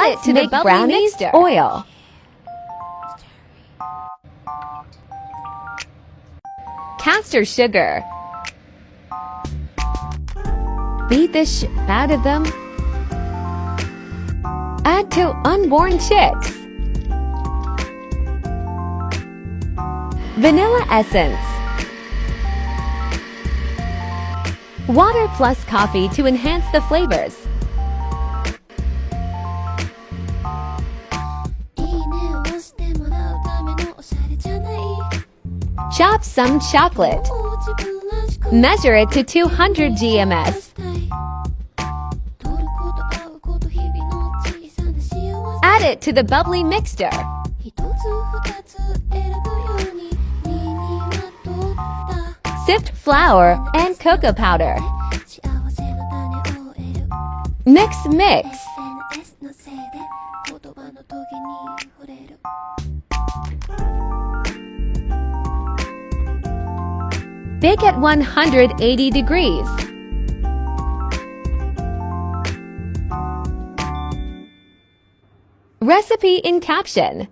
it to the brownies mixture. Oil. Castor sugar. Beat the shit out of them. Add to unborn chicks. Vanilla essence. Water plus coffee to enhance the flavors. Chop some chocolate. Measure it to 200 grams. Add it to the bubbly mixture. Sift flour and cocoa powder. Mix. Bake at 180 degrees. Recipe in caption.